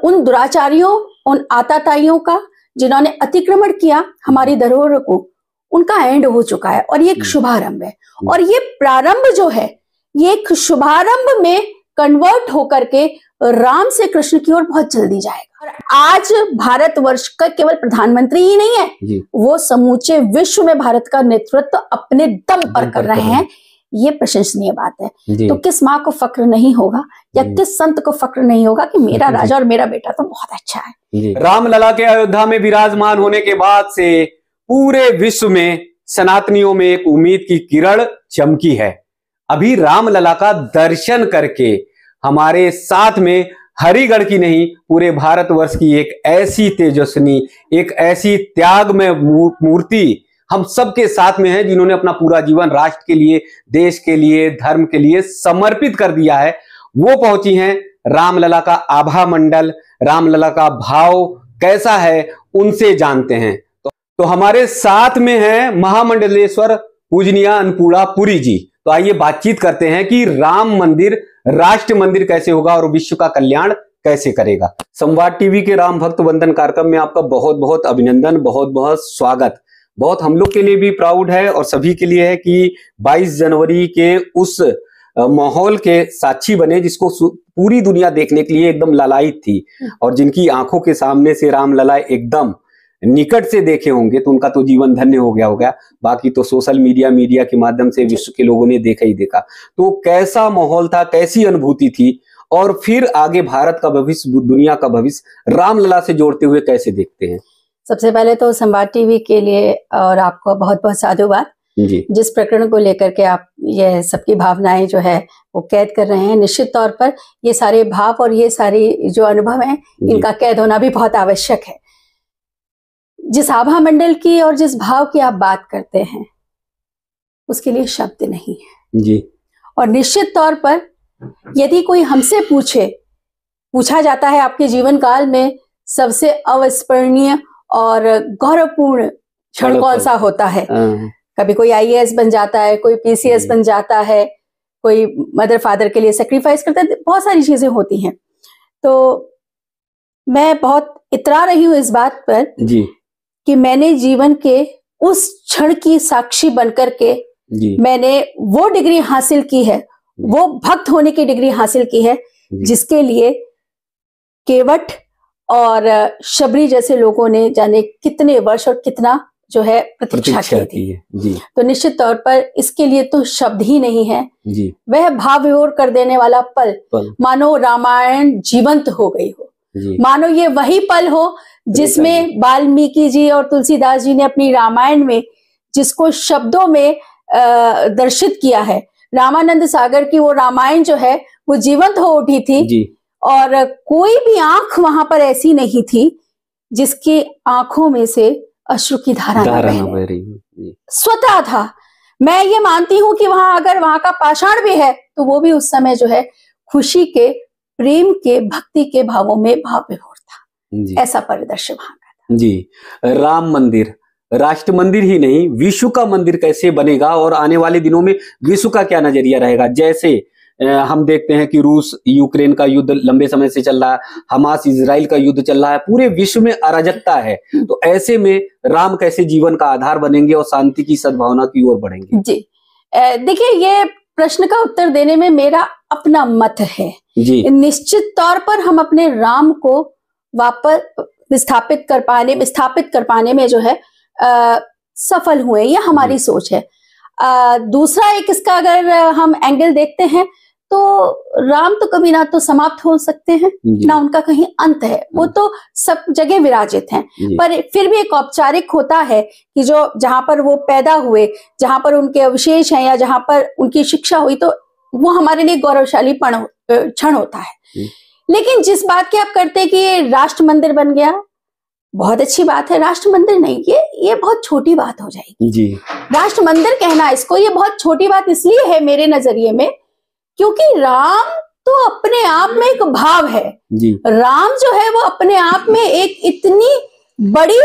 उन दुराचारियों, उन आताताइयों का जिन्होंने अतिक्रमण किया हमारी धरोहर को, उनका एंड हो चुका है और ये एक शुभारंभ है। और ये प्रारंभ जो है ये एक शुभारंभ में कन्वर्ट होकर के राम से कृष्ण की ओर बहुत जल्दी जाएगा। और आज भारतवर्ष का केवल प्रधानमंत्री ही नहीं है, वो समूचे विश्व में भारत का नेतृत्व अपने दम पर कर रहे हैं। ये प्रशंसनीय बात है। तो किस माँ को फक्र नहीं होगा या किस संत को फक्र नहीं होगा कि मेरा राजा और मेरा बेटा तो बहुत अच्छा है। रामलला के अयोध्या में विराजमान होने के बाद से पूरे विश्व में सनातनियों में एक उम्मीद की किरण चमकी है। अभी रामलला का दर्शन करके हमारे साथ में हरिगढ़ की नहीं पूरे भारतवर्ष की एक ऐसी तेजस्विनी, एक ऐसी त्यागमय मूर्ति हम सबके साथ में है, जिन्होंने अपना पूरा जीवन राष्ट्र के लिए, देश के लिए, धर्म के लिए समर्पित कर दिया है। वो पहुंची हैं। रामलला का आभा मंडल, रामलला का भाव कैसा है, उनसे जानते हैं। तो हमारे साथ में है महामंडलेश्वर पूजनीय अन्नपूर्णा पुरी जी। तो आइए बातचीत करते हैं कि राम मंदिर राष्ट्र मंदिर कैसे होगा और विश्व का कल्याण कैसे करेगा। संवाद टीवी के राम भक्त वंदन कार्यक्रम में आपका बहुत बहुत अभिनंदन, बहुत बहुत स्वागत। बहुत हम लोग के लिए भी प्राउड है और सभी के लिए है कि 22 जनवरी के उस माहौल के साक्षी बने जिसको पूरी दुनिया देखने के लिए एकदम लालायित थी, और जिनकी आंखों के सामने से रामलला एकदम निकट से देखे होंगे तो उनका तो जीवन धन्य हो गया। बाकी तो सोशल मीडिया के माध्यम से विश्व के लोगों ने देखा ही देखा। तो कैसा माहौल था, कैसी अनुभूति थी, और फिर आगे भारत का भविष्य, दुनिया का भविष्य रामलला से जोड़ते हुए कैसे देखते हैं? सबसे पहले तो संवाद टीवी के लिए और आपको बहुत बहुत साधुवाद जी। जिस प्रकरण को लेकर के आप ये सबकी भावनाएं जो है वो कैद कर रहे हैं, निश्चित तौर पर ये सारे भाव और ये सारी जो अनुभव हैं इनका कैद होना भी बहुत आवश्यक है। जिस आभा मंडल की और जिस भाव की आप बात करते हैं उसके लिए शब्द नहीं है जी। और निश्चित तौर पर यदि कोई हमसे पूछा जाता है आपके जीवन काल में सबसे अविस्मरणीय और गौरवपूर्ण क्षण कौन सा होता है, कभी कोई आईएएस बन जाता है, कोई पीसीएस बन जाता है, कोई मदर फादर के लिए सेक्रीफाइस करता है, बहुत सारी चीजें होती हैं। तो मैं बहुत इतरा रही हूं इस बात पर जी कि मैंने जीवन के उस क्षण की साक्षी बनकर के मैंने वो डिग्री हासिल की है, वो भक्त होने की डिग्री हासिल की है जिसके लिए केवट और शबरी जैसे लोगों ने जाने कितने वर्ष और कितना जो है प्रतीक्षा की थी जी। तो निश्चित तौर पर इसके लिए तो शब्द ही नहीं है जी। वह भाव विभोर कर देने वाला पल मानो रामायण जीवंत हो गई हो, मानो ये वही पल हो जिसमें वाल्मीकि जी और तुलसीदास जी ने अपनी रामायण में जिसको शब्दों में दर्शित किया है, रामानंद सागर की वो रामायण जो है वो जीवंत हो उठी थी जी। और कोई भी आंख वहां पर ऐसी नहीं थी जिसकी आंखों में से अश्रु की धारा न बह रही स्वतः था। मैं ये मानती हूं कि अगर वहां का पाषाण भी है तो वो भी उस समय जो है खुशी के, प्रेम के, भक्ति के भावों में भाव विभोर था। ऐसा परिदृश्य वहां का था जी। राम मंदिर राष्ट्र मंदिर ही नहीं, विश्व का मंदिर कैसे बनेगा और आने वाले दिनों में विश्व का क्या नजरिया रहेगा? जैसे हम देखते हैं कि रूस यूक्रेन का युद्ध लंबे समय से चल रहा है, हमास इजराइल का युद्ध चल रहा है, पूरे विश्व में अराजकता है। तो ऐसे में राम कैसे जीवन का आधार बनेंगे और शांति की सद्भावना की ओर बढ़ेंगे? जी देखिए, ये प्रश्न का उत्तर देने में मेरा अपना मत है जी। निश्चित तौर पर हम अपने राम को वापस स्थापित कर पाने में जो है सफल हुए, ये हमारी सोच है। दूसरा एक इसका अगर हम एंगल देखते हैं तो राम तो कभी ना तो समाप्त हो सकते हैं ना उनका कहीं अंत है, वो तो सब जगह विराजित हैं, पर फिर भी एक औपचारिक होता है कि जो जहां पर वो पैदा हुए, जहां पर उनके अवशेष हैं या जहां पर उनकी शिक्षा हुई, तो वो हमारे लिए गौरवशाली क्षण होता है। लेकिन जिस बात की आप करते हैं कि ये राष्ट्र मंदिर बन गया, बहुत अच्छी बात है। राष्ट्र मंदिर नहीं, ये बहुत छोटी बात हो जाएगी जी। राष्ट्र मंदिर कहना इसको, ये बहुत छोटी बात इसलिए है मेरे नजरिए में क्योंकि राम तो अपने आप में एक भाव है जी। राम जो है वो अपने आप में एक इतनी बड़ी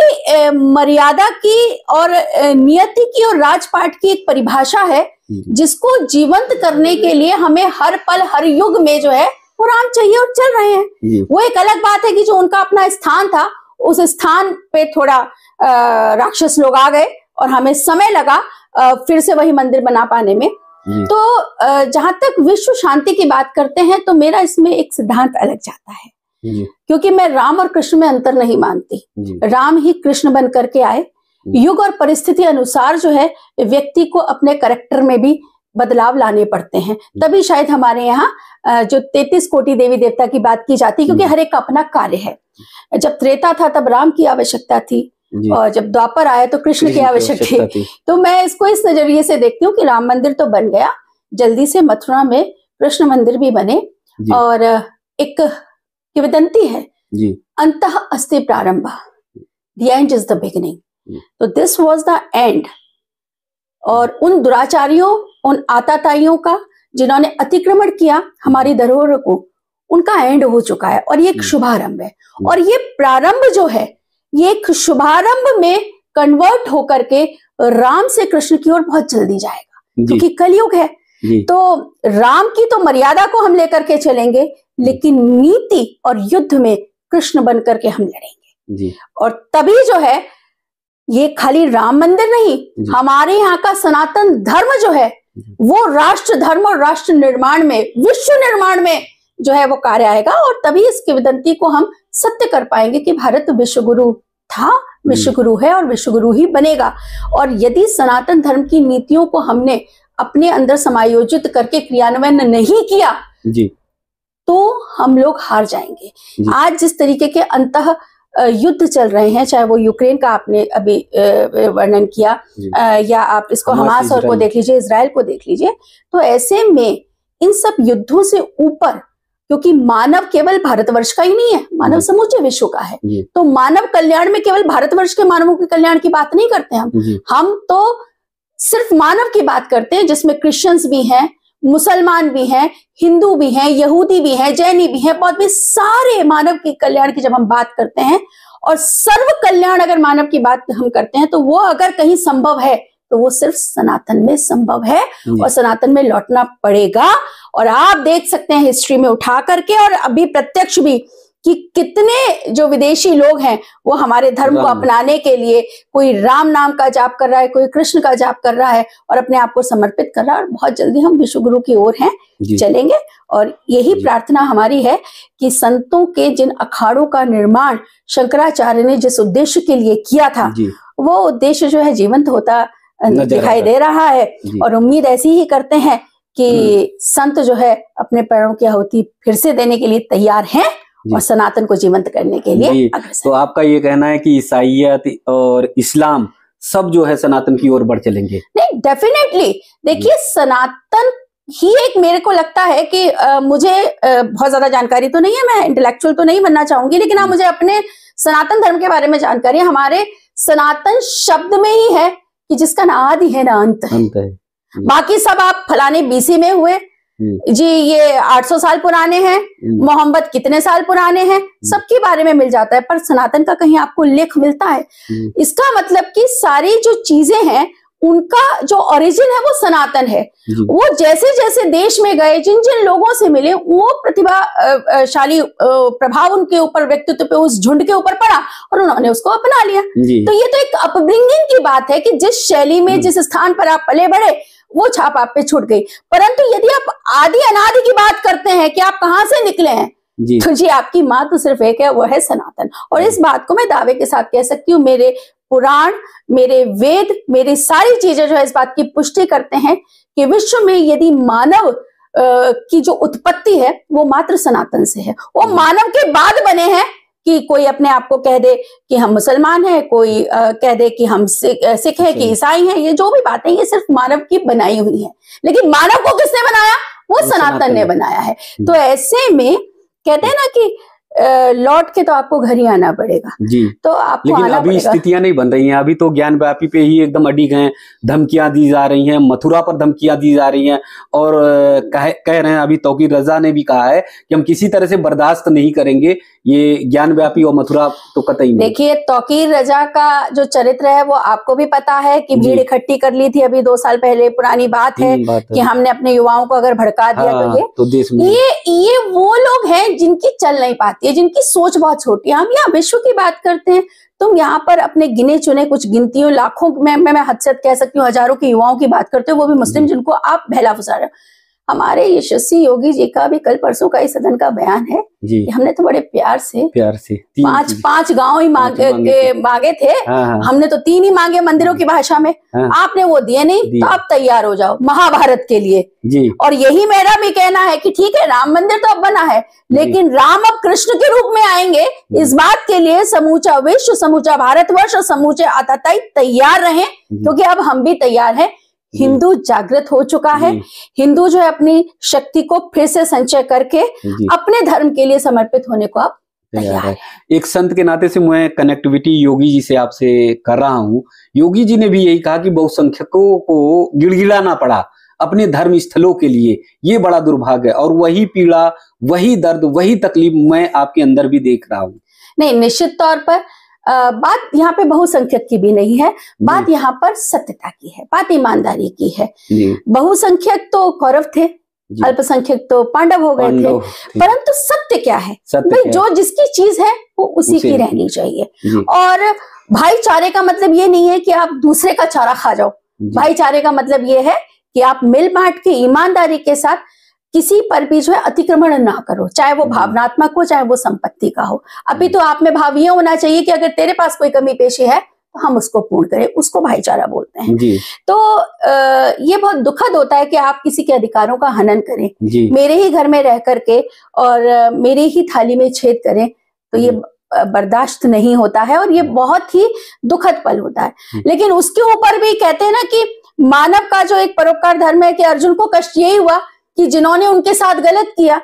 मर्यादा की और नियति की और राजपाट की एक परिभाषा है जिसको जीवंत करने के लिए हमें हर पल हर युग में जो है वो राम चाहिए और चल रहे हैं। वो एक अलग बात है कि जो उनका अपना स्थान था, उस स्थान पे थोड़ा राक्षस लोग आ गए और हमें समय लगा फिर से वही मंदिर बना पाने में। तो जहां तक विश्व शांति की बात करते हैं तो मेरा इसमें एक सिद्धांत अलग जाता है, क्योंकि मैं राम और कृष्ण में अंतर नहीं मानती। राम ही कृष्ण बन करके आए। युग और परिस्थिति अनुसार जो है व्यक्ति को अपने कैरेक्टर में भी बदलाव लाने पड़ते हैं, तभी शायद हमारे यहाँ जो 33 कोटि देवी देवता की बात की जाती है, क्योंकि हर एक का अपना कार्य है। जब त्रेता था तब राम की आवश्यकता थी, और जब द्वापर आया तो कृष्ण की आवश्यकता थी। तो मैं इसको इस नजरिए से देखती हूँ कि राम मंदिर तो बन गया, जल्दी से मथुरा में कृष्ण मंदिर भी बने। और एक किंवदंती है, अंतः अस्ति प्रारंभ, the end is the beginning. तो दिस वाज द एंड। और उन दुराचारियों, उन आताताइयों का जिन्होंने अतिक्रमण किया हमारी धरोहर को, उनका एंड हो चुका है और ये एक शुभारंभ है। और ये प्रारंभ जो है ये एक शुभारंभ में कन्वर्ट होकर के राम से कृष्ण की ओर बहुत जल्दी जाएगा, क्योंकि कलयुग है। तो राम की तो मर्यादा को हम लेकर के चलेंगे, लेकिन नीति और युद्ध में कृष्ण बन करके हम लड़ेंगे। और तभी जो है ये खाली राम मंदिर नहीं, हमारे यहाँ का सनातन धर्म जो है वो राष्ट्र धर्म और राष्ट्र निर्माण में, विश्व निर्माण में जो है वो कार्य आएगा। और तभी इस किंवदंती को हम सत्य कर पाएंगे कि भारत विश्वगुरु था, विश्वगुरु है और विश्वगुरु ही बनेगा। और यदि सनातन धर्म की नीतियों को हमने अपने अंदर समायोजित करके क्रियान्वयन नहीं किया तो हम लोग हार जाएंगे। आज जिस तरीके के अंतः युद्ध चल रहे हैं, चाहे वो यूक्रेन का आपने अभी वर्णन किया, या आप इसको हमास और को देख लीजिए, इजराइल को देख लीजिए, तो ऐसे में इन सब युद्धों से ऊपर, क्योंकि मानव केवल भारतवर्ष का ही नहीं है, मानव समूचे विश्व का है। तो मानव कल्याण में केवल भारतवर्ष के मानवों के कल्याण की बात नहीं करते हम तो सिर्फ मानव की बात करते हैं, जिसमें क्रिश्चियंस भी हैं, मुसलमान भी हैं, हिंदू भी हैं, यहूदी भी हैं, जैनी भी हैं, बौद्ध भी, सारे मानव के कल्याण की जब हम बात करते हैं और सर्व कल्याण अगर मानव की बात हम करते हैं, तो वो अगर कहीं संभव है तो वो सिर्फ सनातन में संभव है और सनातन में लौटना पड़ेगा। और आप देख सकते हैं हिस्ट्री में उठा करके और अभी प्रत्यक्ष भी कि कितने जो विदेशी लोग हैं वो हमारे धर्म को अपनाने के लिए, कोई राम नाम का जाप कर रहा है, कोई कृष्ण का जाप कर रहा है और अपने आप को समर्पित कर रहा है। और बहुत जल्दी हम विश्वगुरु की ओर हैं, चलेंगे। और यही प्रार्थना हमारी है कि संतों के जिन अखाड़ों का निर्माण शंकराचार्य ने जिस उद्देश्य के लिए किया था, वो उद्देश्य जो है जीवंत होता दिखाई दे रहा है। और उम्मीद ऐसी ही करते हैं कि संत जो है अपने पैरों की आहुति फिर से देने के लिए तैयार हैं और सनातन को जीवंत करने के लिए। तो आपका ये कहना है कि ईसाईयत और इस्लाम सब जो है सनातन की ओर बढ़ चलेंगे? नहीं, डेफिनेटली। देखिए, सनातन ही एक, मेरे को लगता है कि मुझे बहुत ज्यादा जानकारी तो नहीं है, मैं इंटेलेक्चुअल तो नहीं बनना चाहूंगी, लेकिन हाँ मुझे अपने सनातन धर्म के बारे में जानकारी है। हमारे सनातन शब्द में ही है कि जिसका ना आदि है ना अंत है। बाकी सब आप फलाने बीसी में हुए जी, ये 800 साल पुराने हैं, मोहम्मद कितने साल पुराने हैं, सबके बारे में मिल जाता है, पर सनातन का कहीं आपको लेख मिलता है? इसका मतलब कि सारी जो चीजें हैं उनका जो ओरिजिन है वो सनातन है। वो जैसे जैसे देश में गए, जिन जिन लोगों से मिले, वो प्रतिभाशाली प्रभाव उनके ऊपर, व्यक्तित्व पे, उस झुंड के ऊपर पड़ा और उन्होंने उसको अपना लिया। तो ये तो एक अपब्रिंगिंग की बात है कि जिस शैली में, जिस स्थान पर आप पले बढ़े, वो छाप आप पे छूट गई। परंतु यदि आप आदि अनादि की बात करते हैं कि आप कहां से निकले हैं, तो जी आपकी माँ तो सिर्फ एक है, वो है सनातन। और इस बात को मैं दावे के साथ कह सकती हूँ, मेरे पुराण, मेरे वेद, मेरी सारी चीजें जो है इस बात की पुष्टि करते हैं कि विश्व में यदि मानव की जो उत्पत्ति है वो मात्र सनातन से है। वो मानव के बाद बने हैं कि कोई अपने आप को कह दे कि हम मुसलमान हैं, कोई कह दे कि हम सिख हैं, कि ईसाई हैं, ये जो भी बातें ये सिर्फ मानव की बनाई हुई है। लेकिन मानव को किसने बनाया? वो सनातन ने बनाया है। तो ऐसे में कहते हैं ना कि लौट के तो आपको घर ही आना पड़ेगा जी। तो आपको लेकिन आना अभी पड़ेगा। स्थितियां नहीं बन रही हैं, अभी तो ज्ञानव्यापी पे ही एकदम अडिग हैं, धमकियां दी जा रही हैं, मथुरा पर धमकियां दी जा रही हैं और कह रहे हैं, अभी तौकीर रजा ने भी कहा है कि हम किसी तरह से बर्दाश्त नहीं करेंगे ये ज्ञानव्यापी और मथुरा तो कतई नहीं। देखिए, तौकीर रजा का जो चरित्र है वो आपको भी पता है कि भीड़ इकट्ठी कर ली थी अभी 2 साल पहले, पुरानी बात है कि हमने अपने युवाओं को अगर भड़का दिया तो देश में ये वो लोग हैं जिनकी चल नहीं पाती है, जिनकी सोच बहुत छोटी है। हम यहाँ विश्व की बात करते हैं, तुम यहाँ पर अपने गिने चुने कुछ गिनतियों लाखों में मैं हद से कह सकती हूँ हजारों के युवाओं की बात करते हो, वो भी मुस्लिम, जिनको आप बहला फुसा रहे हो। हमारे यशस्वी योगी जी का भी कल परसों का इस सदन का बयान है कि हमने तो बड़े प्यार से 5 गांव ही मांगे थे। हमने तो 3 ही मांगे मंदिरों की भाषा में। आपने वो दिए नहीं, तो आप तैयार हो जाओ महाभारत के लिए। और यही मेरा भी कहना है कि ठीक है, राम मंदिर तो अब बना है, लेकिन राम अब कृष्ण के रूप में आएंगे, इस बात के लिए समूचा विश्व, समूचा भारतवर्ष और समूचे आतताई तैयार रहें, क्योंकि अब हम भी तैयार हैं। हिंदू जागृत हो चुका है। हिंदू जो है अपनी शक्ति को फिर से संचय करके अपने धर्म के लिए समर्पित होने को आप तैयार है। एक संत के नाते से मैं कनेक्टिविटी योगी जी से आपसे कर रहा हूँ। योगी जी ने भी यही कहा कि बहुसंख्यकों को गिड़गिड़ाना पड़ा अपने धर्म स्थलों के लिए, ये बड़ा दुर्भाग्य है, और वही पीड़ा, वही दर्द, वही तकलीफ मैं आपके अंदर भी देख रहा हूँ। नहीं, निश्चित तौर पर बात यहाँ पे बहुसंख्यक की भी नहीं है, बात यहाँ पर सत्यता की है, बात ईमानदारी की है। बहुसंख्यक तो कौरव थे, अल्पसंख्यक तो पांडव हो गए थे, परंतु सत्य क्या है? भाई जो जिसकी चीज है वो उसी की रहनी चाहिए। और भाईचारे का मतलब ये नहीं है कि आप दूसरे का चारा खा जाओ। भाईचारे का मतलब ये है कि आप मिल बांट के ईमानदारी के साथ किसी पर भी जो है अतिक्रमण ना करो, चाहे वो भावनात्मक हो, चाहे वो संपत्ति का हो। अभी तो आप में भाव ये होना चाहिए कि अगर तेरे पास कोई कमी पेशी है तो हम उसको पूर्ण करें, उसको भाईचारा बोलते हैं। तो ये बहुत दुखद होता है कि आप किसी के अधिकारों का हनन करें, मेरे ही घर में रह करके और मेरे ही थाली में छेद करें, तो ये बर्दाश्त नहीं होता है और ये बहुत ही दुखद पल होता है। लेकिन उसके ऊपर भी कहते हैं ना कि मानव का जो एक परोपकार धर्म है, कि अर्जुन को कष्ट यही हुआ कि जिन्होंने उनके साथ गलत किया,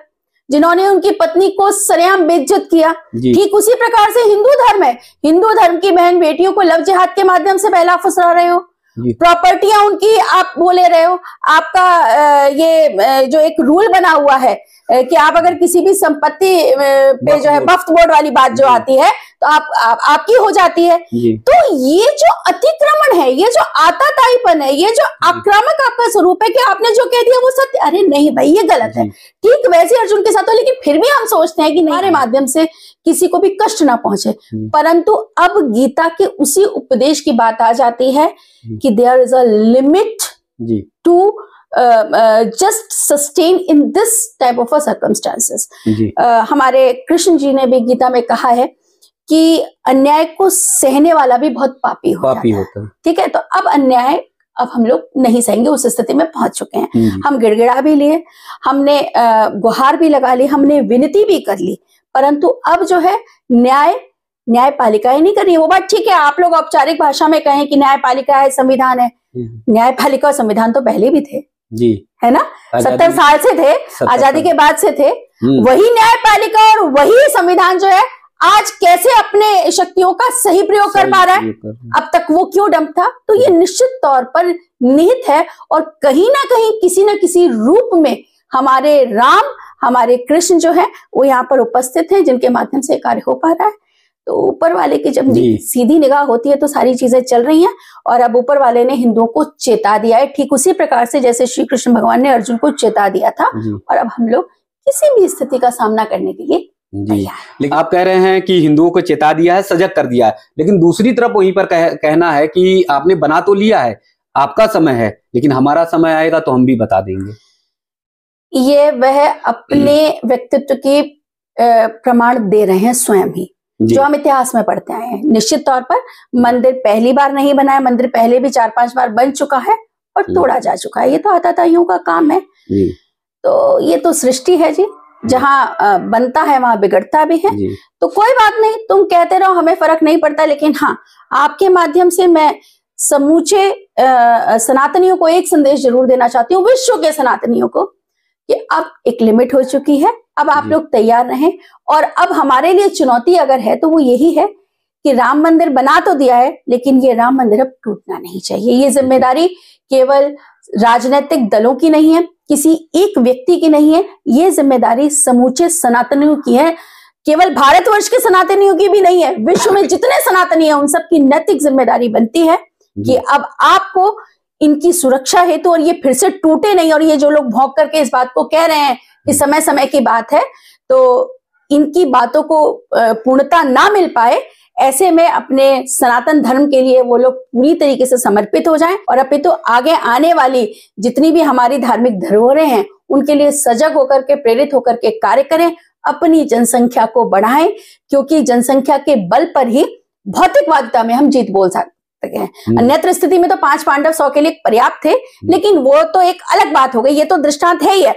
जिन्होंने उनकी पत्नी को सरेआम बेइज्जत किया, ठीक उसी प्रकार से हिंदू धर्म है। हिंदू धर्म की बहन बेटियों को लव जिहाद के माध्यम से बहला फुसला रहे हो, प्रॉपर्टियां उनकी आप वो ले रहे हो। आपका ये जो एक रूल बना हुआ है कि आप अगर किसी भी संपत्ति पे जो है वक्फ बोर्ड वाली बात जो आती है तो आपकी हो जाती है। तो ये जो अतिक्रमण है, ये जो आताताईपन है, ये जो आक्रामक आपका स्वरूप है कि आपने जो कह दिया वो सत्य, अरे नहीं भाई ये गलत है। ठीक वैसे अर्जुन के साथ हो, लेकिन फिर भी हम सोचते हैं कि हमारे माध्यम से किसी को भी कष्ट ना पहुंचे। परंतु अब गीता के उसी उपदेश की बात आ जाती है कि there is a limit to just sustain in this type of circumstances। हमारे कृष्ण जी ने भी गीता में कहा है कि अन्याय को सहने वाला भी बहुत पापी होता है। ठीक है, तो अब अन्याय अब हम लोग नहीं सहेंगे, उस स्थिति में पहुंच चुके हैं। हम गिड़गिड़ा भी लिए, हमने गुहार भी लगा ली, हमने विनती भी कर ली, परंतु अब जो है न्यायपालिकाएं नहीं कर रही है। वो बात ठीक है, आप लोग औपचारिक भाषा में कहें कि न्यायपालिका है, संविधान है। न्यायपालिका और संविधान तो पहले भी थे जी, है ना, 70 साल से थे, आजादी के बाद से थे। वही न्यायपालिका और वही संविधान जो है आज कैसे अपने शक्तियों का सही प्रयोग कर पा रहा है, अब तक वो क्यों डम था? तो ये निश्चित तौर पर निहित है और कहीं ना कहीं किसी न किसी रूप में हमारे राम, हमारे कृष्ण जो है वो यहाँ पर उपस्थित हैं, जिनके माध्यम से कार्य हो पा रहा है। तो ऊपर वाले की जब सीधी निगाह होती है तो सारी चीजें चल रही हैं, और अब ऊपर वाले ने हिंदुओं को चेता दिया है, ठीक उसी प्रकार से जैसे श्री कृष्ण भगवान ने अर्जुन को चेता दिया था। और अब हम लोग किसी भी स्थिति का सामना करने के लिए तैयार। लेकिन आप कह रहे हैं कि हिंदुओं को चेता दिया है, सजग कर दिया है, लेकिन दूसरी तरफ वहीं पर कहना है कि आपने बना तो लिया है, आपका समय है, लेकिन हमारा समय आएगा तो हम भी बता देंगे। ये वह अपने व्यक्तित्व के प्रमाण दे रहे हैं स्वयं ही, जो हम इतिहास में पढ़ते आए हैं। निश्चित तौर पर मंदिर पहली बार नहीं बना है, मंदिर पहले भी 4-5 बार बन चुका है और तोड़ा जा चुका है। ये तो आताताइयों का काम है। तो ये तो सृष्टि है जी, जहाँ बनता है वहां बिगड़ता भी है। तो कोई बात नहीं, तुम कहते रहो, हमें फर्क नहीं पड़ता। लेकिन हाँ, आपके माध्यम से मैं समूचे सनातनियों को एक संदेश जरूर देना चाहती हूँ, विश्व के सनातनियों को, कि अब एक लिमिट हो चुकी है। अब आप लोग तैयार रहें। और अब हमारे लिए चुनौती अगर है तो वो यही है कि राम मंदिर बना तो दिया है, लेकिन ये राम मंदिर अब टूटना नहीं चाहिए। ये जिम्मेदारी केवल राजनीतिक दलों की नहीं है, किसी एक व्यक्ति की नहीं है, ये जिम्मेदारी समूचे सनातनियों की है। केवल भारतवर्ष के सनातनियों की भी नहीं है, विश्व में जितने सनातनी हैं उन सबकी नैतिक जिम्मेदारी बनती है कि अब आपको इनकी सुरक्षा हेतु, और ये फिर से टूटे नहीं, और ये जो लोग भौंक करके इस बात को कह रहे हैं कि समय समय की बात है, तो इनकी बातों को पूर्णता ना मिल पाए, ऐसे में अपने सनातन धर्म के लिए वो लोग पूरी तरीके से समर्पित हो जाएं, और अभी तो आगे आने वाली जितनी भी हमारी धार्मिक धरोहरें हैं उनके लिए सजग होकर के, प्रेरित होकर के कार्य करें, अपनी जनसंख्या को बढ़ाएं, क्योंकि जनसंख्या के बल पर ही भौतिकवादिता में हम जीत बोल सकते हैं। अन्यत्र स्थिति में तो 5 पांडव 100 के लिए पर्याप्त थे, लेकिन वो तो एक अलग बात हो गई, ये तो दृष्टांत है ही है।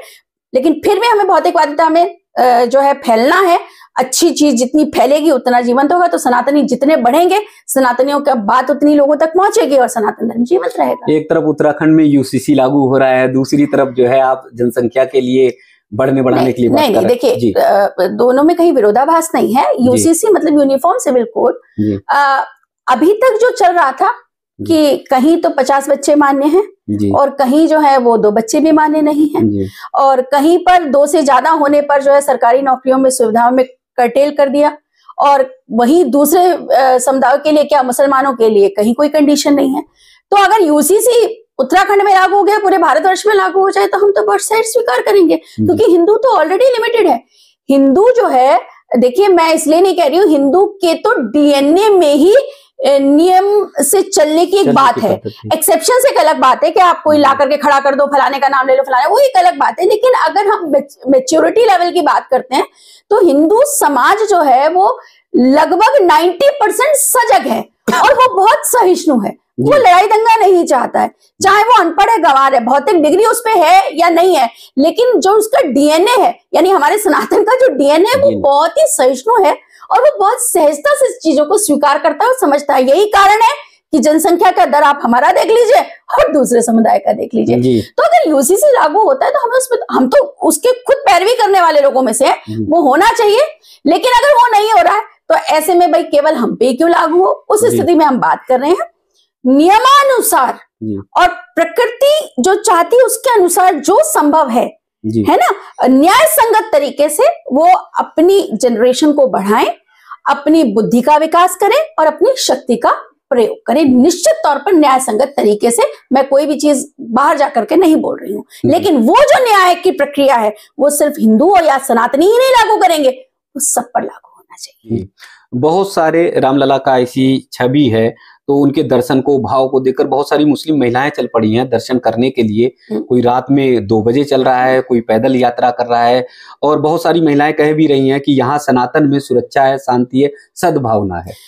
लेकिन फिर भी हमें भौतिकवादिता में जो है फैलना है। अच्छी चीज जितनी फैलेगी उतना जीवंत होगा, तो सनातनी जितने बढ़ेंगे, सनातनियों की बात उतनी लोगों तक पहुंचेगी और सनातन धर्म जीवंत रहेगा। एक तरफ उत्तराखंड में यूसीसी लागू हो रहा है, दूसरी तरफ जो है आप जनसंख्या के लिए बढ़ाने के लिए बात कर रहे हैं। देखिए, दोनों में कहीं विरोधाभास नहीं है। यूसीसी मतलब यूनिफॉर्म सिविल कोड, अभी तक जो चल रहा था कि कहीं तो 50 बच्चे मान्य हैं और कहीं जो है वो 2 बच्चे भी मान्य नहीं हैं, और कहीं पर 2 से ज्यादा होने पर जो है सरकारी नौकरियों में सुविधाओं में कर्टेल कर दिया, और वहीं दूसरे समुदायों के लिए, क्या मुसलमानों के लिए कहीं कोई कंडीशन नहीं है। तो अगर यूसीसी उत्तराखंड में लागू हो गया, पूरे भारतवर्ष में लागू हो जाए, तो हम तो बर्थ साइड स्वीकार करेंगे, क्योंकि हिंदू तो ऑलरेडी लिमिटेड है। हिंदू जो है, देखिए मैं इसलिए नहीं कह रही हूँ, हिंदू के तो डीएनए में ही नियम से चलने की एक बात है। एक्सेप्शन से एक अलग बात है कि आप कोई ला करके खड़ा कर दो, फलाने का नाम ले लो, फलाने, वो एक अलग बात है। लेकिन अगर हम मैच्योरिटी लेवल की बात करते हैं तो हिंदू समाज जो है वो लगभग 90% सजग है, और वो बहुत सहिष्णु है। वो लड़ाई दंगा नहीं चाहता है, चाहे वो अनपढ़ है, गंवार है, भौतिक डिग्री उस पे है या नहीं है, लेकिन जो उसका डीएनए है, यानी हमारे सनातन का जो डीएनए है, वो बहुत ही सहिष्णु है, और वो बहुत सहजता से चीजों को स्वीकार करता है और समझता है। यही कारण है कि जनसंख्या का दर आप हमारा देख लीजिए और दूसरे समुदाय का देख लीजिए। तो अगर यूसीसी लागू होता है तो हमें उसमें, हम तो उसके खुद पैरवी करने वाले लोगों में से हैं, वो होना चाहिए। लेकिन अगर वो नहीं हो रहा है तो ऐसे में भाई केवल हम पे क्यों लागू हो, उस स्थिति में हम बात कर रहे हैं नियमानुसार, और प्रकृति जो चाहती है उसके अनुसार जो संभव है ना, न्याय संगत तरीके से वो अपनी जनरेशन को बढ़ाएं, अपनी बुद्धि का विकास करें और अपनी शक्ति का प्रयोग करें। निश्चित तौर पर न्याय संगत तरीके से, मैं कोई भी चीज बाहर जाकर के नहीं बोल रही हूँ, लेकिन वो जो न्याय की प्रक्रिया है वो सिर्फ हिंदू या सनातनी ही नहीं लागू करेंगे, वो सब पर लागू होना चाहिए। बहुत सारे रामलला का ऐसी छवि है, तो उनके दर्शन को, भाव को देखकर बहुत सारी मुस्लिम महिलाएं चल पड़ी हैं दर्शन करने के लिए। कोई रात में 2 बजे चल रहा है, कोई पैदल यात्रा कर रहा है, और बहुत सारी महिलाएं कह भी रही हैं कि यहाँ सनातन में सुरक्षा है, शांति है, सद्भावना है।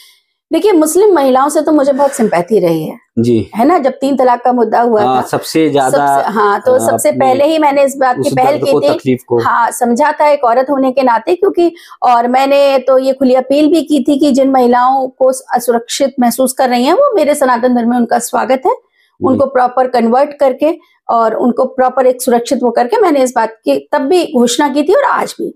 देखिए, मुस्लिम महिलाओं से तो मुझे बहुत सिंपैथी रही है जी, है ना। जब 3 तलाक का मुद्दा हुआ था सबसे ज्यादा, तो सबसे पहले ही मैंने इस बात की पहल की थी, तकलीफ को समझा था एक औरत होने के नाते, क्योंकि और मैंने तो ये खुली अपील भी की थी कि जिन महिलाओं को असुरक्षित महसूस कर रही हैं, वो मेरे सनातन धर्म में उनका स्वागत है, उनको प्रॉपर कन्वर्ट करके और उनको प्रॉपर एक सुरक्षित वो करके, मैंने इस बात की तब भी घोषणा की थी और आज भी।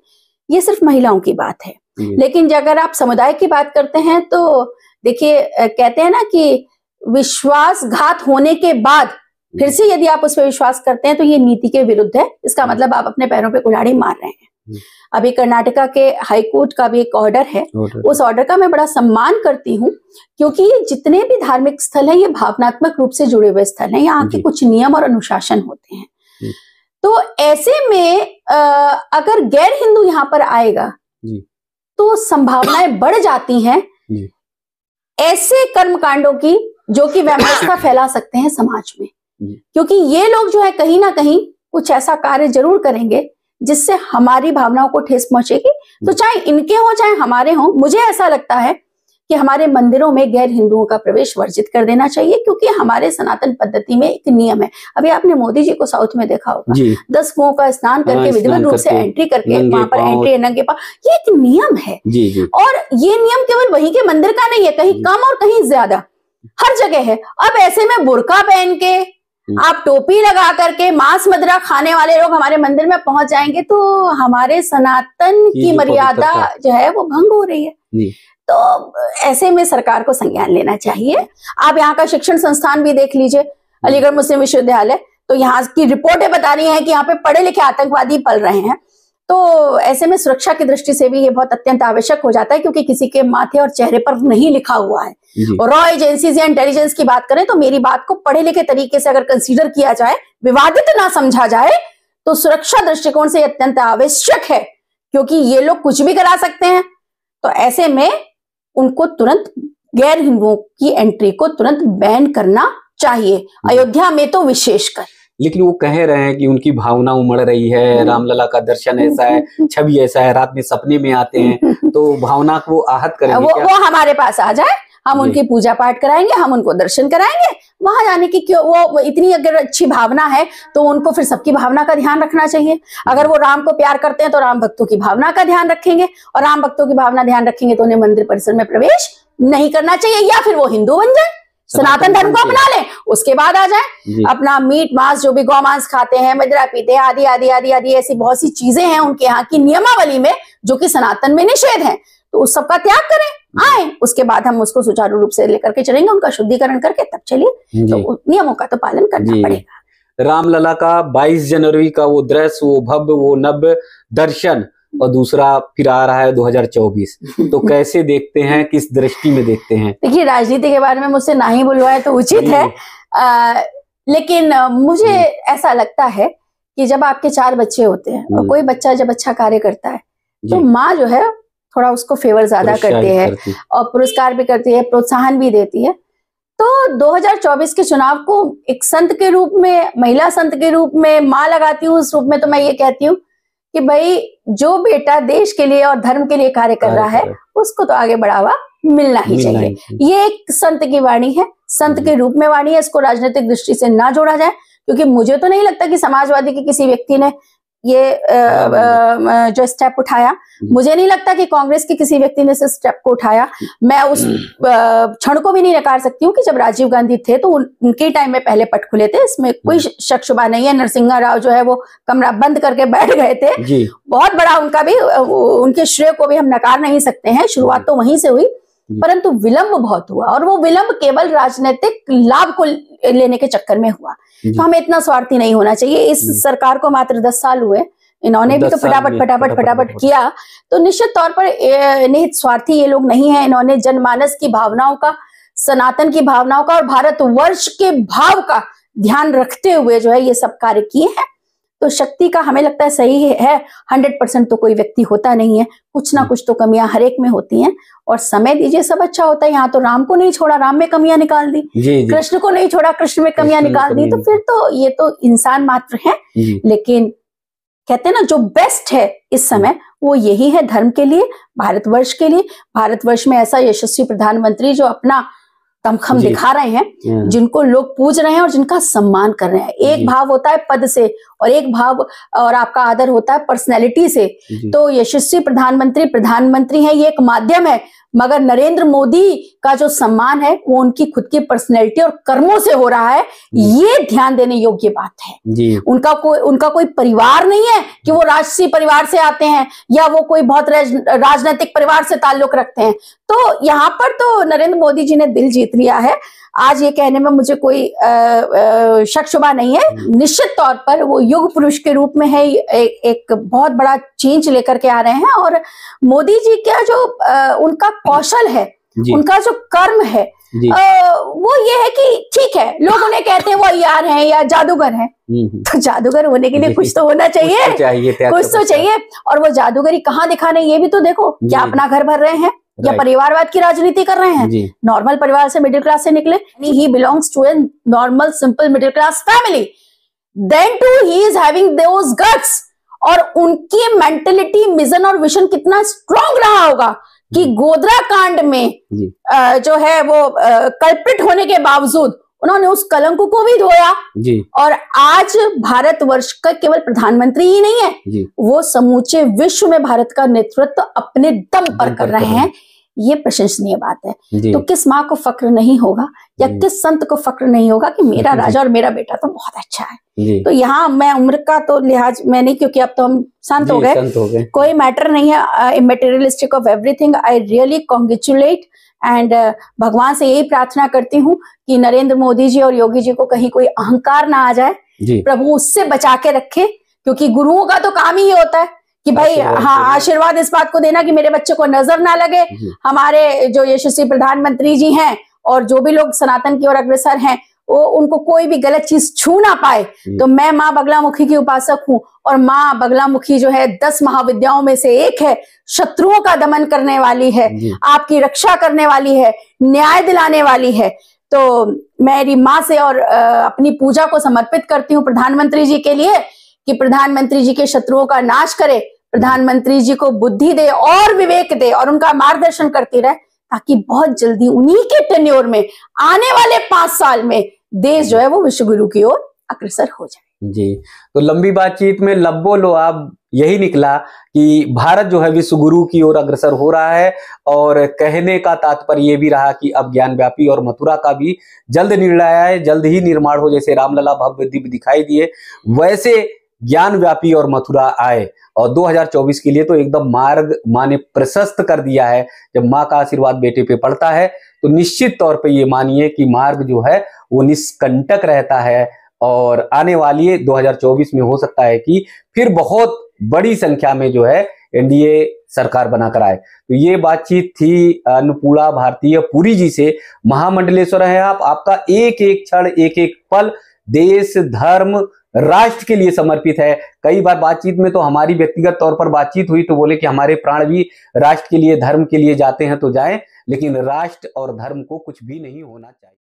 ये सिर्फ महिलाओं की बात है, लेकिन अगर आप समुदाय की बात करते हैं तो देखिए, कहते हैं ना कि विश्वासघात होने के बाद फिर से यदि आप उस पर विश्वास करते हैं तो ये नीति के विरुद्ध है। इसका मतलब आप अपने पैरों पे कुल्हाड़ी मार रहे हैं। अभी कर्नाटका के हाई कोर्ट का भी एक ऑर्डर है, उस ऑर्डर का मैं बड़ा सम्मान करती हूँ, क्योंकि ये जितने भी धार्मिक स्थल हैं ये भावनात्मक रूप से जुड़े हुए स्थल हैं, यहाँ के कुछ नियम और अनुशासन होते हैं। तो ऐसे में अगर गैर हिंदू यहाँ पर आएगा तो संभावनाएं बढ़ जाती हैं ऐसे कर्मकांडों की जो कि वैमनस्यता फैला सकते हैं समाज में, क्योंकि ये लोग जो है कहीं ना कहीं कुछ ऐसा कार्य जरूर करेंगे जिससे हमारी भावनाओं को ठेस पहुंचेगी। तो चाहे इनके हो चाहे हमारे हो, मुझे ऐसा लगता है कि हमारे मंदिरों में गैर हिंदुओं का प्रवेश वर्जित कर देना चाहिए, क्योंकि हमारे सनातन पद्धति में एक नियम है। अभी आपने मोदी जी को साउथ में देखा होगा, 10 कुओं का स्नान करके विधिवत रूप से एंट्री करके वहां पर एंट्री नंगे पांव, ये एक नियम है। और ये नियम केवल वहीं के मंदिर का नहीं है, कहीं कम और कहीं ज्यादा, हर जगह है। अब ऐसे में बुर्का पहन के आप टोपी लगा करके मांस मदिरा खाने वाले लोग हमारे मंदिर में पहुंच जाएंगे तो हमारे सनातन की मर्यादा जो है वो भंग हो रही है। तो ऐसे में सरकार को संज्ञान लेना चाहिए। आप यहाँ का शिक्षण संस्थान भी देख लीजिए, अलीगढ़ मुस्लिम विश्वविद्यालय, तो यहाँ की रिपोर्टें बता रही हैं कि यहाँ पे पढ़े लिखे आतंकवादी पल रहे हैं। तो ऐसे में सुरक्षा की दृष्टि से भी ये बहुत अत्यंत आवश्यक हो जाता है, क्योंकि किसी के माथे और चेहरे पर नहीं लिखा हुआ है। और रॉ एजेंसीज या इंटेलिजेंस की बात करें तो मेरी बात को पढ़े लिखे तरीके से अगर कंसीडर किया जाए, विवादित ना समझा जाए, तो सुरक्षा दृष्टिकोण से अत्यंत आवश्यक है, क्योंकि ये लोग कुछ भी करा सकते हैं। तो ऐसे में उनको तुरंत गैर हिंदुओं की एंट्री को तुरंत बैन करना चाहिए, अयोध्या में तो विशेषकर। लेकिन वो कह रहे हैं कि उनकी भावना उमड़ रही है, रामलला का दर्शन ऐसा है, छवि ऐसा है, रात में सपने में आते हैं, तो भावना को आहत करेंगे क्या? वो हमारे पास आ जाए, हम उनकी पूजा पाठ कराएंगे, हम उनको दर्शन कराएंगे। वहां जाने की क्यों, वो इतनी अगर अच्छी भावना है तो उनको फिर सबकी भावना का ध्यान रखना चाहिए। अगर वो राम को प्यार करते हैं तो राम भक्तों की भावना का ध्यान रखेंगे, और राम भक्तों की भावना ध्यान रखेंगे तो उन्हें मंदिर परिसर में प्रवेश नहीं करना चाहिए, या फिर वो हिंदू बन जाए, सनातन धर्म को अपना लें, उसके बाद आ जाए। अपना मीट मांस जो भी गौ मांस खाते हैं, मदिरा पीते हैं, आदि आदि आदि आदि ऐसी बहुत सी चीजें हैं उनके यहाँ की नियमावली में जो कि सनातन में निषेध है, तो उस सबका त्याग करें, आए, उसके बाद हम उसको सुचारू रूप से लेकर के चलेंगे, उनका शुद्धिकरण करके तब चलिए। तो नियमों का तो पालन करना पड़ेगा। रामलला का 22 जनवरी का वो दृश्य, वो भव्य, वो नव्य दर्शन, और दूसरा फिर आ रहा है 2024, तो कैसे देखते हैं, किस दृष्टि में देखते हैं? देखिए, राजनीति के बारे में मुझसे ना ही बुलवाए तो उचित है, लेकिन मुझे ऐसा लगता है कि जब आपके 4 बच्चे होते हैं और कोई बच्चा जब अच्छा कार्य करता है तो माँ जो है थोड़ा उसको फेवर ज्यादा करती है और पुरस्कार भी करती है, प्रोत्साहन भी देती है। तो 2024 के चुनाव को एक संत के रूप में, महिला संत के रूप में, माँ लगाती हूँ उस रूप में, तो मैं ये कहती हूँ कि भाई जो बेटा देश के लिए और धर्म के लिए कार्य कर रहा है उसको तो आगे बढ़ावा मिलना ही चाहिए। ये एक संत की वाणी है, संत के रूप में वाणी है, इसको राजनीतिक दृष्टि से ना जोड़ा जाए, क्योंकि मुझे तो नहीं लगता कि समाजवादी के किसी व्यक्ति ने ये जो स्टेप उठाया, मुझे नहीं लगता कि कांग्रेस के किसी व्यक्ति ने इस स्टेप को उठाया। मैं उस क्षण को भी नहीं नकार सकती हूँ कि जब राजीव गांधी थे तो उनके टाइम में पहले पट खुले थे, इसमें कोई शक शुबा नहीं है। नरसिंहा राव जो है वो कमरा बंद करके बैठ गए थे, बहुत बड़ा उनका भी, उनके श्रेय को भी हम नकार नहीं सकते हैं, शुरुआत तो वहीं से हुई, परंतु विलंब बहुत हुआ, और वो विलंब केवल राजनीतिक लाभ को लेने के चक्कर में हुआ। तो हमें इतना स्वार्थी नहीं होना चाहिए। इस सरकार को मात्र 10 साल हुए, इन्होंने भी तो फटाफट किया, तो निश्चित तौर पर निहित स्वार्थी ये लोग नहीं है। इन्होंने जनमानस की भावनाओं का, सनातन की भावनाओं का और भारतवर्ष के भाव का ध्यान रखते हुए जो है ये सब कार्य किए हैं। तो शक्ति का हमें लगता है सही है, 100% तो कोई व्यक्ति होता नहीं है, कुछ ना कुछ तो कमियां हर एक में होती हैं, और समय दीजिए सब अच्छा होता है। यहाँ तो राम को नहीं छोड़ा, राम में कमियां निकाल दी, कृष्ण को नहीं छोड़ा, कृष्ण में कमियां निकाल दी, तो फिर तो ये तो इंसान मात्र है। लेकिन कहते हैं ना, जो बेस्ट है इस समय वो यही है धर्म के लिए, भारतवर्ष के लिए। भारतवर्ष में ऐसा यशस्वी प्रधानमंत्री जो अपना दमखम दिखा रहे हैं, जिनको लोग पूज रहे हैं और जिनका सम्मान कर रहे हैं। एक भाव होता है पद से और एक भाव और आपका आदर होता है पर्सनैलिटी से। तो यशस्वी प्रधानमंत्री है, ये एक माध्यम है, मगर नरेंद्र मोदी का जो सम्मान है वो उनकी खुद की पर्सनैलिटी और कर्मों से हो रहा है, ये ध्यान देने योग्य बात है। उनका कोई परिवार नहीं है कि वो राजसी परिवार से आते हैं या वो कोई बहुत राजनीतिक परिवार से ताल्लुक रखते हैं। तो यहाँ पर तो नरेंद्र मोदी जी ने दिल जीत लिया है। आज ये कहने में मुझे कोई शक शुबा नहीं है, निश्चित तौर पर वो युग पुरुष के रूप में है, एक बहुत बड़ा चेंज लेकर के आ रहे हैं। और मोदी जी का जो उनका कौशल है, उनका जो कर्म है, वो ये है कि ठीक है, लोग उन्हें कहते हैं वो यार हैं या जादूगर हैं, तो जादूगर होने के लिए कुछ तो होना चाहिए, कुछ तो चाहिए। और वो जादूगरी कहाँ दिखा रहे हैं ये भी तो देखो, क्या अपना घर भर रहे हैं या परिवारवाद की राजनीति कर रहे हैं? नॉर्मल परिवार से, मिडिल क्लास से निकले, he belongs to a normal simple middle class family, then too he is having those guts. और उनकी मेंटलिटी, मिशन और विजन कितना स्ट्रांग रहा होगा कि गोधरा कांड में जो है वो कल्प्रिट होने के बावजूद उन्होंने उस कलंक को भी धोया और आज भारतवर्ष का केवल प्रधानमंत्री ही नहीं है, वो समूचे विश्व में भारत का नेतृत्व अपने दम पर कर रहे हैं। ये प्रशंसनीय बात है। जी। तो किस माँ को फक्र नहीं होगा या किस संत को फक्र नहीं होगा कि मेरा राजा और मेरा बेटा तो बहुत अच्छा है। जी। तो यहाँ मैं उम्र का तो लिहाज में नहीं, क्योंकि अब तो हम संत हो गए, कोई मैटर नहीं है। Materialistic of everything, I really congratulate and भगवान से यही प्रार्थना करती हूँ कि नरेंद्र मोदी जी और योगी जी को कहीं कोई अहंकार ना आ जाए, प्रभु उससे बचा के रखे, क्योंकि गुरुओं का तो काम ही होता है कि भाई हाँ आशीर्वाद इस बात को देना कि मेरे बच्चे को नजर ना लगे, हमारे जो यशस्वी प्रधानमंत्री जी हैं और जो भी लोग सनातन की ओर अग्रसर हैं वो उनको कोई भी गलत चीज छू ना पाए। तो मैं माँ बगलामुखी की उपासक हूँ और माँ बगलामुखी जो है 10 महाविद्याओं में से एक है, शत्रुओं का दमन करने वाली है, आपकी रक्षा करने वाली है, न्याय दिलाने वाली है। तो मेरी माँ से और अपनी पूजा को समर्पित करती हूँ प्रधानमंत्री जी के लिए कि प्रधानमंत्री जी के शत्रुओं का नाश करे, प्रधानमंत्री जी को बुद्धि दे और विवेक दे और उनका मार्गदर्शन करती रहे, ताकि बहुत जल्दी उन्हीं के टेन्योर में आने वाले 5 साल में देश जो है वो विश्व गुरु की ओर अग्रसर हो जाए। जी। तो लंबी बातचीत में लब्बो लोआब यही निकला कि भारत जो है विश्व गुरु की ओर अग्रसर हो रहा है, और कहने का तात्पर्य ये भी रहा कि अब ज्ञान व्यापी और मथुरा का भी जल्द निर्णय आया है, जल्द ही निर्माण हो। जैसे रामलला भव्य दिव्य दिखाई दिए, वैसे ज्ञान व्यापी और मथुरा आए, और 2024 के लिए तो एकदम मार्ग माँ ने प्रशस्त कर दिया है। जब माँ का आशीर्वाद बेटे पे पड़ता है तो निश्चित तौर पे ये मानिए कि मार्ग जो है वो निष्कंटक रहता है, और आने वाली 2024 में हो सकता है कि फिर बहुत बड़ी संख्या में जो है एनडीए सरकार बनाकर आए। तो ये बातचीत थी अन्नपूर्णा भारतीय पुरी जी से। महामंडलेश्वर है आप, आपका एक एक क्षण एक एक पल देश धर्म राष्ट्र के लिए समर्पित है। कई बार बातचीत में तो हमारी व्यक्तिगत तौर पर बातचीत हुई तो बोले कि हमारे प्राण भी राष्ट्र के लिए धर्म के लिए जाते हैं तो जाएं, लेकिन राष्ट्र और धर्म को कुछ भी नहीं होना चाहिए।